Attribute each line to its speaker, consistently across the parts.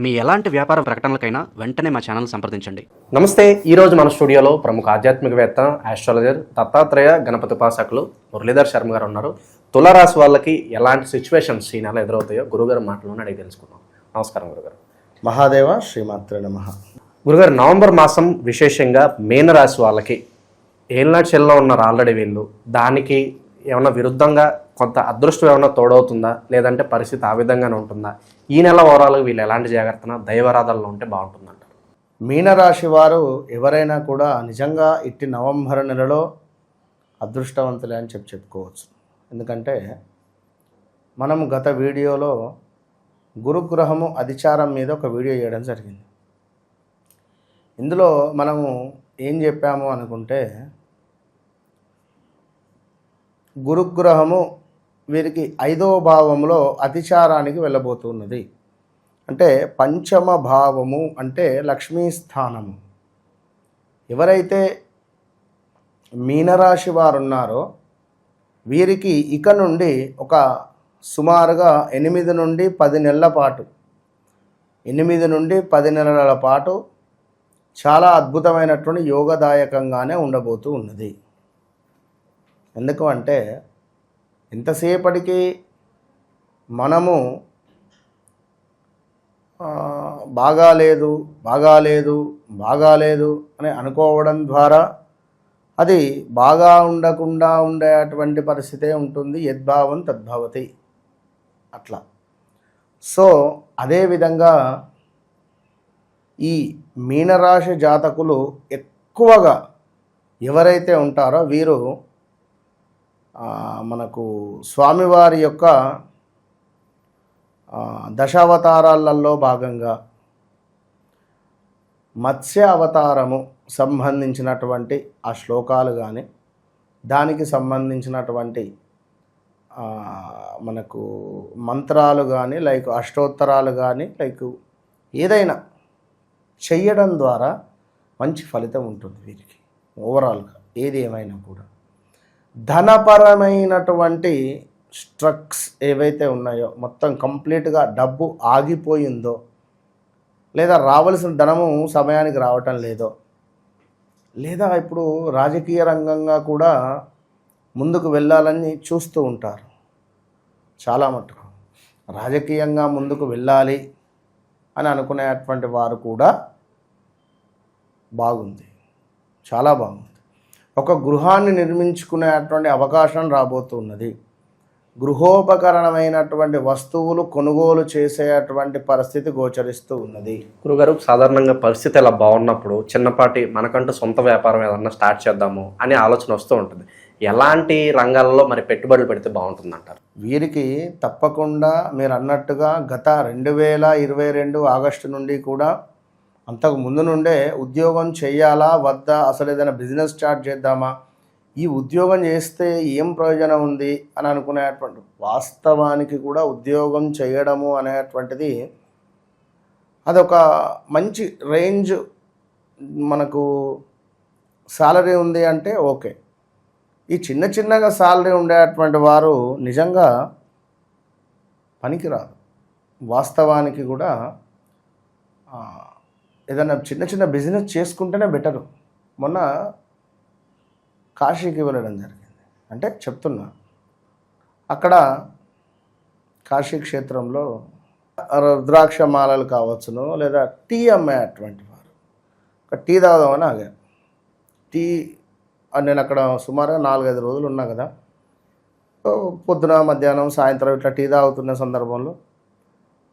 Speaker 1: మీ ఎలాంటి వ్యాపార ప్రకటనలకైనా వెంటనే మా ఛానల్ సంప్రదించండి.
Speaker 2: నమస్తే. ఈరోజు మన స్టూడియోలో ప్రముఖ ఆధ్యాత్మికవేత్త, ఆస్ట్రాలజర్, దత్తాత్రేయ గణపతి ఉపాసకులు మురళీధర్ శర్మ గారు ఉన్నారు. తులారాశి వాళ్ళకి ఎలాంటి సిచ్యువేషన్స్ ఈ నెల ఎదురవుతాయో గురుగారు మాటలోనే అడిగి తెలుసుకుందాం. నమస్కారం గురుగారు.
Speaker 3: మహాదేవ శ్రీమాత్రే నమః.
Speaker 2: గురుగారు, నవంబర్ మాసం విశేషంగా మీనరాశి వాళ్ళకి ఏళ్ళనాటి చెల్లో ఉన్నారు ఆల్రెడీ వీళ్ళు. దానికి ఏమన్నా విరుద్ధంగా కొంత అదృష్టం ఏమన్నా తోడవుతుందా, లేదంటే పరిస్థితి ఆ విధంగానే ఉంటుందా? ఈ నెల ఓవరాల్గా వీళ్ళు ఎలాంటి జాగ్రత్తన దైవారాధనలో ఉంటే బాగుంటుందంటారు?
Speaker 3: మీనరాశి వారు ఎవరైనా కూడా నిజంగా ఇట్టి నవంబర్ నెలలో అదృష్టవంతులే అని చెప్పుకోవచ్చు. ఎందుకంటే మనం గత వీడియోలో గురుగ్రహము అధిచారం మీద ఒక వీడియో చేయడం జరిగింది. ఇందులో మనము ఏం చెప్పాము అనుకుంటే, గురుగ్రహము వీరికి 5వ భావంలో అతిచారానికి వెళ్ళబోతున్నది. అంటే పంచమ భావము అంటే లక్ష్మీ స్థానము. ఎవరైతే మీనరాశి వారు ఉన్నారో వీరికి ఇక నుండి ఒక సుమారుగా 8 నుండి 10 నెలల పాటు 8 నుండి 10 నెలల పాటు చాలా అద్భుతమైనటువంటి యోగదాయకంగానే ఉండబోతూ ఉన్నది. ఎందుకు అంటే ఎంతసేపటికి మనము బాగాలేదు అని అనుకోవడం ద్వారా అది బాగా ఉండకుండా ఉండేటువంటి పరిస్థితే ఉంటుంది. యద్భావం తద్భవతి అట్లా. సో అదేవిధంగా ఈ మీనరాశి జాతకులు ఎక్కువగా ఎవరైతే ఉంటారో వీరు మనకు స్వామివారి యొక్క దశావతారాలలో భాగంగా మత్స్య అవతారము సంబంధించినటువంటి ఆ శ్లోకాలు కానీ, దానికి సంబంధించినటువంటి మనకు మంత్రాలు కానీ, లైక్ అష్టోత్తరాలు కానీ, లైక్ ఏదైనా చెయ్యడం ద్వారా మంచి ఫలితం ఉంటుంది వీరికి. ఓవరాల్గా ఏది ఏమైనా కూడా ధనపరమైనటువంటి స్ట్రక్స్ ఏవైతే ఉన్నాయో మొత్తం కంప్లీట్గా డబ్బు ఆగిపోయిందో, లేదా రావలసిన ధనము సమయానికి రావటం లేదో, లేదా ఇప్పుడు రాజకీయ రంగంగా కూడా ముందుకు వెళ్ళాలని చూస్తూ ఉంటారు. చాలా మటుకు రాజకీయంగా ముందుకు వెళ్ళాలి అని అనుకునేటువంటి వారు కూడా బాగుంది, చాలా బాగుంది. ఒక గృహాన్ని నిర్మించుకునేటువంటి అవకాశం రాబోతున్నది. గృహోపకరణమైనటువంటి వస్తువులు కొనుగోలు చేసేటువంటి పరిస్థితి గోచరిస్తూ ఉన్నది.
Speaker 2: గురుగారు, సాధారణంగా పరిస్థితి ఎలా బాగున్నప్పుడు చిన్నపాటి మనకంటూ సొంత వ్యాపారం ఏదన్నా స్టార్ట్ చేద్దాము అనే ఆలోచన వస్తూ ఉంటుంది. ఎలాంటి రంగాలలో మరి పెట్టుబడులు పెడితే బాగుంటుంది అంటారు?
Speaker 3: వీరికి తప్పకుండా మీరు అన్నట్టుగా గత 2022 ఆగస్టు నుండి కూడా, అంతకు ముందు నుండే ఉద్యోగం చేయాలా వద్దా, అసలు ఏదైనా బిజినెస్ స్టార్ట్ చేద్దామా, ఈ ఉద్యోగం చేస్తే ఏం ప్రయోజనం ఉంది అని అనుకునేటువంటి, వాస్తవానికి కూడా ఉద్యోగం చేయడము అనేటువంటిది అదొక మంచి రేంజ్, మనకు సాలరీ ఉంది అంటే ఓకే. ఈ చిన్నగా సాలరీ ఉండేటువంటి వారు నిజంగా పనికిరాదు. వాస్తవానికి కూడా ఏదైనా చిన్న బిజినెస్ చేసుకుంటేనే బెటరు. మొన్న కాశీకి వెళ్ళడం జరిగింది. అంటే చెప్తున్నా, అక్కడ కాశీ క్షేత్రంలో రుద్రాక్ష మాలలు కావచ్చును, లేదా టీ అమ్మేటువంటి వారు, ఒక టీ తాగుదామని ఆగాను. టీ నేను అక్కడ సుమారుగా 4-5 రోజులు ఉన్నా కదా. పొద్దున మధ్యాహ్నం సాయంత్రం ఇట్లా టీ తాగుతున్న సందర్భంలో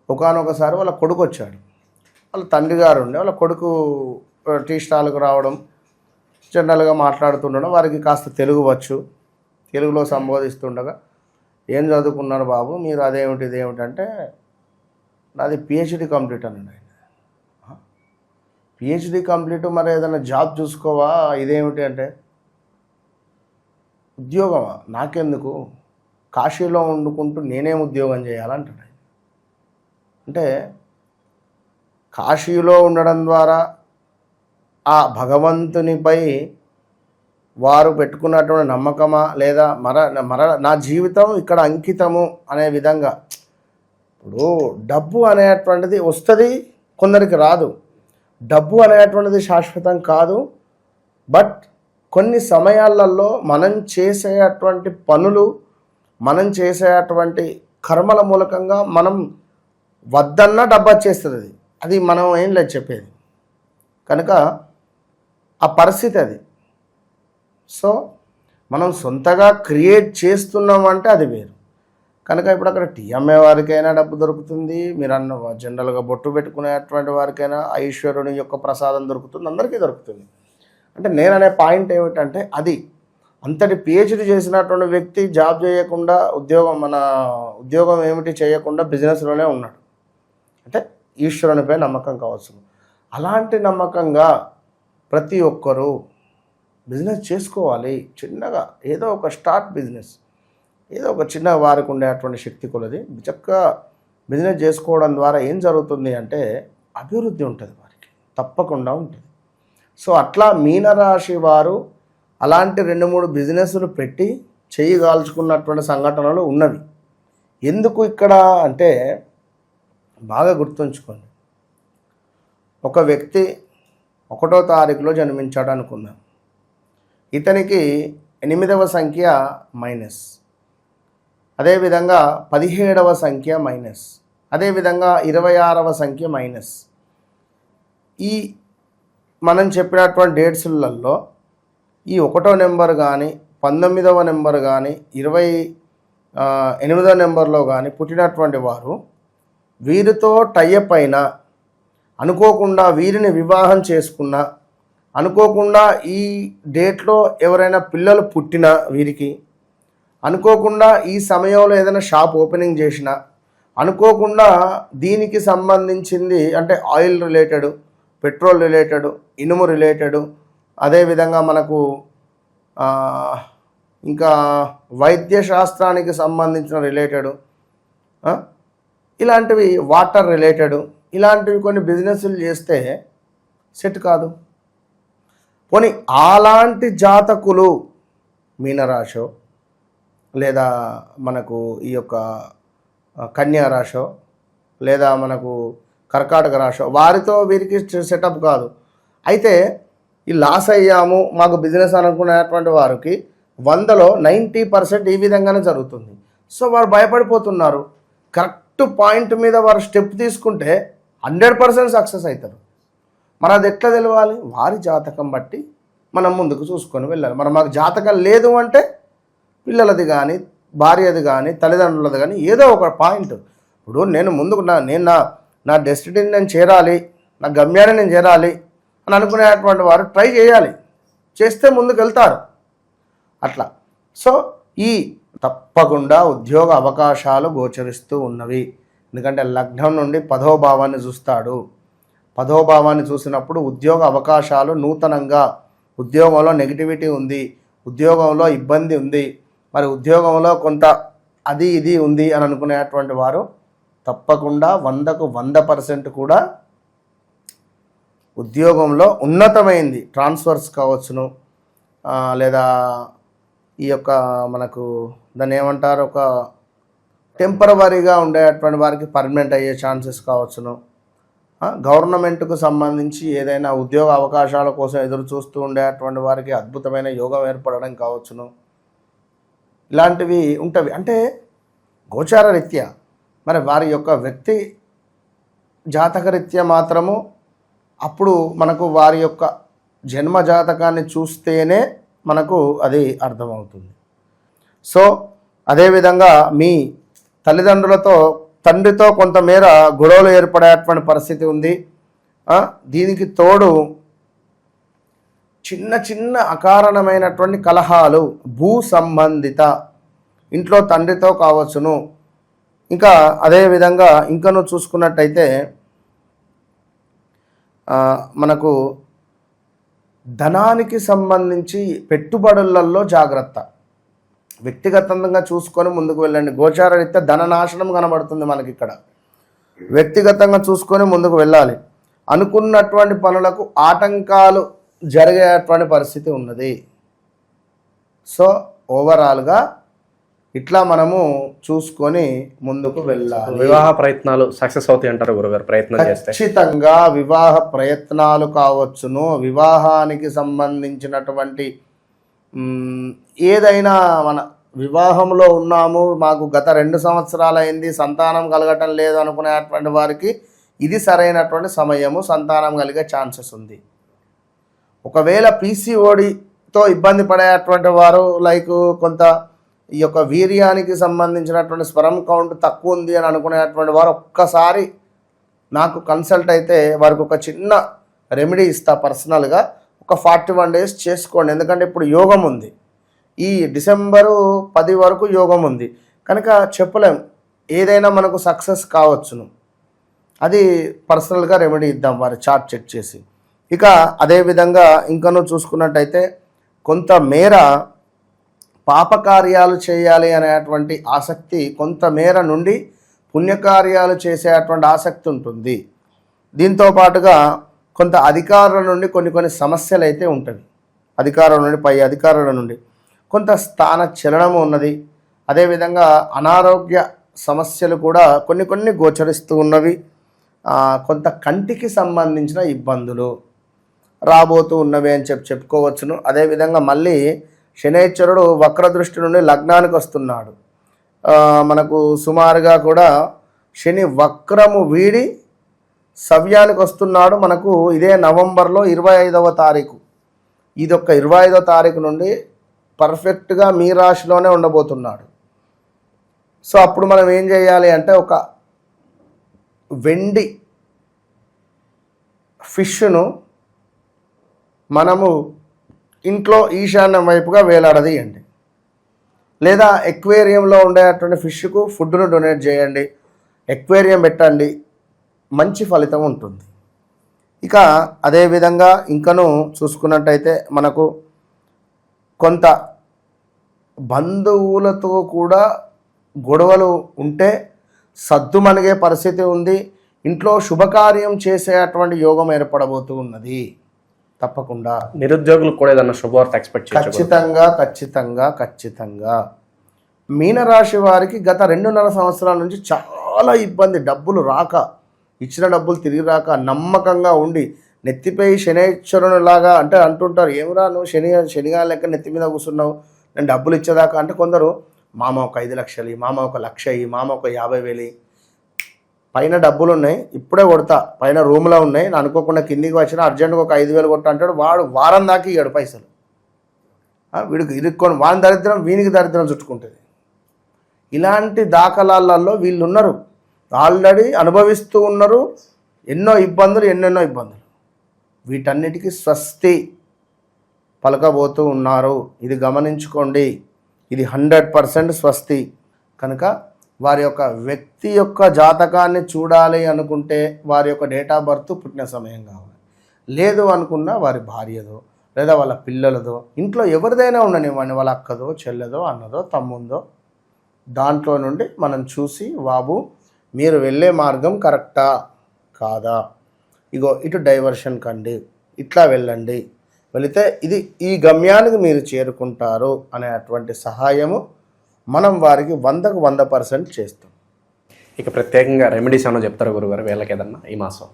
Speaker 3: ఒకానొకసారి వాళ్ళ కొడుకు వచ్చాడు. వాళ్ళ తండ్రి గారు ఉండే, వాళ్ళ కొడుకు టీ స్టాల్కు రావడం, జనరల్గా మాట్లాడుతుండడం, వారికి కాస్త తెలుగు వచ్చు, తెలుగులో సంబోధిస్తుండగా, ఏం చదువుకున్నారు బాబు మీరు, అదేమిటి ఇదేమిటి అంటే, నాది పిహెచ్డి కంప్లీట్ అన్నాడు ఆయన. పిహెచ్డి కంప్లీట్, మరి ఏదైనా జాబ్ చూసుకోవా, ఇదేమిటి అంటే, ఉద్యోగమా నాకెందుకు, కాశీలో వండుకుంటూ నేనేం ఉద్యోగం చేయాలంటాడు ఆయన. అంటే కాశీలో ఉండడం ద్వారా ఆ భగవంతునిపై వారు పెట్టుకున్నటువంటి నమ్మకమా, లేదా నా జీవితం ఇక్కడ అంకితము అనే విధంగా. ఇప్పుడు డబ్బు అనేటువంటిది వస్తుంది, కొందరికి రాదు. డబ్బు అనేటువంటిది శాశ్వతం కాదు. బట్ కొన్ని సమయాలలో మనం చేసేటువంటి పనులు, మనం చేసేటువంటి కర్మల మూలకంగా మనం వద్దన్నా డబ్బు వచ్చేస్తుంది. అది మనం ఏం లేదు చెప్పేది. కనుక ఆ పరిస్థితి అది. సో మనం సొంతగా క్రియేట్ చేస్తున్నామంటే అది వేరు. కనుక ఇప్పుడు అక్కడ టీ అమ్మే వారికైనా డబ్బు దొరుకుతుంది, మీరు అన్న జనరల్గా బొట్టు పెట్టుకునేటువంటి వారికైనా ఐశ్వర్యుని యొక్క ప్రసాదం దొరుకుతుంది, అందరికీ దొరుకుతుంది. అంటే నేను అనే పాయింట్ ఏమిటంటే అది అంతటి పిహెచ్డి చేసినటువంటి వ్యక్తి జాబ్ చేయకుండా ఉద్యోగం ఏమిటి చేయకుండా బిజినెస్లోనే ఉన్నాడు. అంటే ఈశ్వరునిపై నమ్మకం కావచ్చు. అలాంటి నమ్మకంగా ప్రతి ఒక్కరూ బిజినెస్ చేసుకోవాలి. చిన్నగా ఏదో ఒక స్టార్ట్ బిజినెస్, ఏదో ఒక చిన్న వారికి ఉండేటువంటి శక్తి కొలది చక్కగా బిజినెస్ చేసుకోవడం ద్వారా ఏం జరుగుతుంది అంటే అభివృద్ధి ఉంటుంది, వారికి తప్పకుండా ఉంటుంది. సో అట్లా మీనరాశి వారు అలాంటి 2-3 బిజినెస్లు పెట్టి చేయగాల్చుకున్నటువంటి సంఘటనలు ఉన్నవి. ఎందుకు ఇక్కడ అంటే బాగా గుర్తుంచుకోండి. ఒక వ్యక్తి 1వ తారీఖులో జన్మించాడు అనుకుందాం. ఇతనికి 8వ సంఖ్య మైనస్, అదేవిధంగా 17వ సంఖ్య మైనస్, అదేవిధంగా 26వ సంఖ్య మైనస్. ఈ మనం చెప్పినటువంటి డేట్స్లలో ఈ 1వ నెంబర్ కానీ 19వ నెంబర్ కానీ 28వ నెంబర్లో కానీ పుట్టినటువంటి వారు వీరితో టైఅప్ అయినా, అనుకోకుండా వీరిని వివాహం చేసుకున్నా, అనుకోకుండా ఈ డేట్లో ఎవరైనా పిల్లలు పుట్టినా, వీరికి అనుకోకుండా ఈ సమయంలో ఏదైనా షాప్ ఓపెనింగ్ చేసినా, అనుకోకుండా దీనికి సంబంధించింది అంటే ఆయిల్ రిలేటెడ్, పెట్రోల్ రిలేటెడ్, ఇనుము రిలేటెడ్, అదేవిధంగా మనకు ఇంకా వైద్య శాస్త్రానికి సంబంధించిన రిలేటెడ్, ఇలాంటివి వాటర్ రిలేటెడ్, ఇలాంటివి కొన్ని బిజినెస్లు చేస్తే సెట్ కాదు. పోనీ అలాంటి జాతకులు మీనరాశో లేదా మనకు ఈ యొక్క కన్యా రాశో లేదా మనకు కర్కాటక రాశో వారితో వీరికి సెటప్ కాదు. అయితే ఈ లాస్ అయ్యాము మాకు బిజినెస్ అనుకునేటువంటి వారికి 100లో 90% ఈ విధంగానే జరుగుతుంది. సో వారు భయపడిపోతున్నారు. కరెక్ట్ పాయింట్ మీద వారు స్టెప్ తీసుకుంటే 100% సక్సెస్ అవుతారు. మరి అది ఎట్లా తెలవాలి? వారి జాతకం బట్టి మనం ముందుకు చూసుకొని వెళ్ళాలి. మరి మాకు జాతకం లేదు అంటే పిల్లలది కానీ, భార్యది కానీ, తల్లిదండ్రులది కానీ ఏదో ఒక పాయింట్. ఇప్పుడు నేను ముందుకు నా డెస్టినీని నేను చేరాలి, నా గమ్యాన్ని నేను చేరాలి అని అనుకునేటువంటి వారు ట్రై చేయాలి. చేస్తే ముందుకు వెళ్తారు అట్లా. సో ఈ తప్పకుండా ఉద్యోగ అవకాశాలు గోచరిస్తూ ఉన్నవి. ఎందుకంటే లగ్నం నుండి 10వ భావాన్ని చూస్తాడు. 10వ భావాన్ని చూసినప్పుడు ఉద్యోగ అవకాశాలు నూతనంగా, ఉద్యోగంలో నెగిటివిటీ ఉంది, ఉద్యోగంలో ఇబ్బంది ఉంది, మరి ఉద్యోగంలో కొంత అది ఇది ఉంది అని అనుకునేటువంటి వారు తప్పకుండా 100కు 100% కూడా ఉద్యోగంలో ఉన్నతమైంది ట్రాన్స్ఫర్స్ కావచ్చును, లేదా ఈ యొక్క మనకు దాన్ని ఏమంటారు, ఒక టెంపరవరీగా ఉండేటువంటి వారికి పర్మనెంట్ అయ్యే ఛాన్సెస్ కావచ్చును, గవర్నమెంట్కు సంబంధించి ఏదైనా ఉద్యోగ అవకాశాల కోసం ఎదురు చూస్తూ ఉండేటువంటి వారికి అద్భుతమైన యోగం ఏర్పడడం కావచ్చును, ఇలాంటివి ఉంటవి. అంటే గోచార రీత్యా మరి వారి యొక్క వ్యక్తి జాతక రీత్యా మాత్రము అప్పుడు మనకు వారి యొక్క జన్మ జాతకాన్ని చూస్తేనే మనకు అది అర్థమవుతుంది. సో అదేవిధంగా మీ తండ్రితో కొంతమేర గొడవలు ఏర్పడేటువంటి పరిస్థితి ఉంది. దీనికి తోడు చిన్న అకారణమైనటువంటి కలహాలు, భూ సంబంధిత, ఇంట్లో తండ్రితో కావచ్చును. ఇంకా అదేవిధంగా ఇంకను చూసుకున్నట్టయితే మనకు ధనానికి సంబంధించి పెట్టుబడులలో జాగ్రత్త, వ్యక్తిగతంగా చూసుకొని ముందుకు వెళ్ళండి. గోచార రీత్యా ధన నాశనం కనబడుతుంది మనకి ఇక్కడ. వ్యక్తిగతంగా చూసుకొని ముందుకు వెళ్ళాలి. అనుకున్నటువంటి పనులకు ఆటంకాలు జరిగేటువంటి పరిస్థితి ఉన్నది. సో ఓవరాల్గా ఇట్లా మనము చూసుకొని ముందుకు వెళ్ళాలి.
Speaker 2: వివాహ ప్రయత్నాలు సక్సెస్ అవుతాయి అంటారు గురుగారు ప్రయత్నం చేస్తే?
Speaker 3: ఖచ్చితంగా వివాహ ప్రయత్నాలు కావచ్చును, వివాహానికి సంబంధించినటువంటి ఏదైనా మన వివాహంలో ఉన్నాము, మాకు గత 2 సంవత్సరాలు అయింది, సంతానం కలగటం లేదు అనుకునేటువంటి వారికి ఇది సరైనటువంటి సమయము, సంతానం కలిగే ఛాన్సెస్ ఉంది. ఒకవేళ పీసీఓడితో ఇబ్బంది పడేటువంటి వారు లైక్ కొంత ఈ యొక్క వీర్యానికి సంబంధించినటువంటి స్పెర్మ్ కౌంట్ తక్కువ ఉంది అని అనుకునేటువంటి వారు ఒక్కసారి నాకు కన్సల్ట్ అయితే వారికి ఒక చిన్న రెమెడీ ఇస్తా పర్సనల్గా. ఒక 41 days చేసుకోండి, ఎందుకంటే ఇప్పుడు యోగం ఉంది, ఈ డిసెంబరు 10 వరకు యోగం ఉంది కనుక చెప్పలేం, ఏదైనా మనకు సక్సెస్ కావచ్చును. అది పర్సనల్గా రెమెడీ ఇద్దాం వారి చార్ట్ చెక్ చేసి. ఇక అదేవిధంగా ఇంకనూ చూసుకున్నట్టయితే కొంతమేర పాపకార్యాలు చేయాలి అనేటువంటి ఆసక్తి, కొంతమేర నుండి పుణ్యకార్యాలు చేసేటువంటి ఆసక్తి ఉంటుంది. దీంతో పాటుగా కొంత అధికారుల నుండి కొన్ని సమస్యలు అయితే ఉంటుంది, అధికారుల నుండి పై అధికారుల నుండి కొంత స్థాన చలనము ఉన్నది. అదేవిధంగా అనారోగ్య సమస్యలు కూడా కొన్ని గోచరిస్తూ ఉన్నవి. కొంత కంటికి సంబంధించిన ఇబ్బందులు రాబోతూ ఉన్నవి అని చెప్పుకోవచ్చును. అదేవిధంగా మళ్ళీ శనైశ్వరుడు వక్రదృష్టి నుండి లగ్నానికి వస్తున్నాడు. మనకు సుమారుగా కూడా శని వక్రము వీడి సవ్యానికి వస్తున్నాడు. మనకు ఇదే నవంబర్లో 25వ తారీఖు, ఇది ఒక 25వ తారీఖు నుండి పర్ఫెక్ట్గా మీ రాశిలోనే ఉండబోతున్నాడు. సో అప్పుడు మనం ఏం చేయాలి అంటే ఒక వెండి ఫిష్ను మనము ఇంట్లో ఈశాన్యం వైపుగా వేలాడదీయండి, లేదా ఎక్వేరియంలో ఉండేటువంటి ఫిష్కు ఫుడ్ను డొనేట్ చేయండి, ఎక్వేరియం పెట్టండి, మంచి ఫలితం ఉంటుంది. ఇక అదేవిధంగా ఇంకను చూసుకున్నట్టయితే మనకు కొంత బంధువులతో కూడా గొడవలు ఉంటే సద్దుమణిగే పరిస్థితి ఉంది. ఇంట్లో శుభకార్యం చేసేటువంటి యోగం ఏర్పడబోతూ ఉన్నది. తప్పకుండా
Speaker 2: నిరుద్యోగులకు కూడా ఏదన్నా శుభవార్త ఎక్స్పెక్ట్ చేయొచ్చు?
Speaker 3: ఖచ్చితంగా మీనరాశి వారికి గత 2.5 సంవత్సరాల నుంచి చాలా ఇబ్బంది, డబ్బులు రాక, ఇచ్చిన డబ్బులు తిరిగి రాక, నమ్మకంగా ఉండి నెత్తిపై శనైశ్వరునిలాగా అంటే అంటుంటారు, ఏమిరా నువ్వు శనిగా లెక్క నెత్తి మీద కూర్చున్నావు, నేను డబ్బులు ఇచ్చేదాకా అంటే కొందరు మామ ఒక 5 లక్షలు, మామ ఒక 1,00,000, మామ ఒక 50,000, పైన డబ్బులు ఉన్నాయి ఇప్పుడే కొడతా, పైన రూమ్లో ఉన్నాయి, నేను అనుకోకుండా కిందికి వచ్చినా అర్జెంటుగా ఒక 5,000 కొట్టా అంటాడు. వాడు వారం దాకా ఇయ్యాడు పైసలు. వీడికి ఇరుక్కొని వాని దరిద్రం వీనికి దరిద్రం చుట్టుకుంటుంది. ఇలాంటి దాఖలాలలో వీళ్ళు ఉన్నారు, ఆల్రెడీ అనుభవిస్తూ ఉన్నారు ఎన్నెన్నో ఇబ్బందులు. వీటన్నిటికీ స్వస్తి పలకబోతూ ఉన్నారు. ఇది గమనించుకోండి, ఇది 100% స్వస్తి. కనుక వారి యొక్క వ్యక్తి యొక్క జాతకాన్ని చూడాలి అనుకుంటే వారి యొక్క డేట్ ఆఫ్ బర్త్, పుట్టిన సమయం కావాలి. లేదు అనుకున్నా వారి భార్యదో లేదా వాళ్ళ పిల్లలదో, ఇంట్లో ఎవరిదైనా ఉండనివ్వండి, వాళ్ళ అక్కదో చెల్లెదో అన్నదో తమ్ముందో, దాంట్లో నుండి మనం చూసి బాబు మీరు వెళ్ళే మార్గం కరెక్టా కాదా, ఇగో ఇటు డైవర్షన్ కండి, ఇట్లా వెళ్ళండి, వెళితే ఇది ఈ గమ్యానికి మీరు చేరుకుంటారు అనేటువంటి సహాయము మనం వారికి 100కు 100% చేస్తాం.
Speaker 2: ఇక ప్రత్యేకంగా రెమెడీస్ ఏమైనా చెప్తారు గురుగారు వీళ్ళకి ఏదన్నా ఈ మాసం?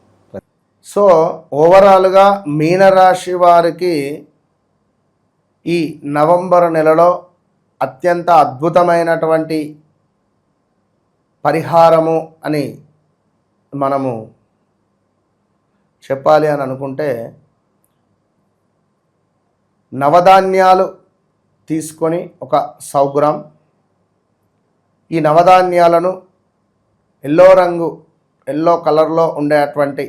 Speaker 3: సో ఓవరాల్గా మీనరాశి వారికి ఈ నవంబర్ నెలలో అత్యంత అద్భుతమైనటువంటి పరిహారము అని మనము చెప్పాలి అని అనుకుంటే, నవధాన్యాలు తీసుకొని ఒక 100 గ్రామ్, ఈ నవధాన్యాలను ఎల్లో కలర్లో ఉండేటువంటి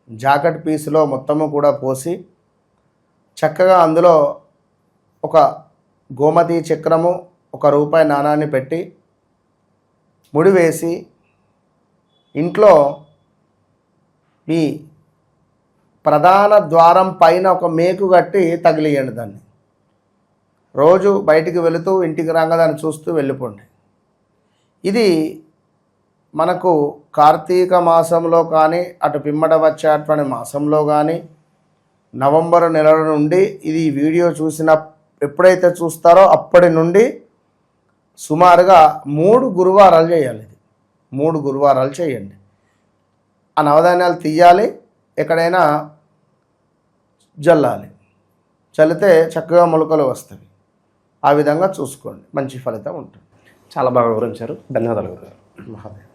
Speaker 3: జాకెట్ పీసులో మొత్తము కూడా పోసి చక్కగా అందులో ఒక గోమతి చక్రము, ₹1 నాణాన్ని పెట్టి ముడివేసి ఇంట్లో ఈ ప్రధాన ద్వారం పైన ఒక మేకు కట్టి తగిలియండి. దాన్ని రోజు బయటికి వెళుతూ ఇంటికి రాగా దాన్ని చూస్తూ వెళ్ళిపోండి. ఇది మనకు కార్తీక మాసంలో కానీ అటు పిమ్మట వచ్చేటువంటి మాసంలో కానీ నవంబర్ నెల నుండి ఇది వీడియో చూసిన ఎప్పుడైతే చూస్తారో అప్పటి నుండి సుమారుగా 3 గురువారాలు చేయాలి. ఇది 3 గురువారాలు చేయండి. ఆ నవధాన్యాలు తీయాలి, ఎక్కడైనా జల్లాలి. చల్లితే చక్కగా మొలకలు వస్తాయి. ఆ విధంగా చూసుకోండి, మంచి ఫలితం ఉంటుంది.
Speaker 2: చాలా బాగా వివరించారు. ధన్యవాదాలు గురుగారు.
Speaker 3: మహాదేవ్.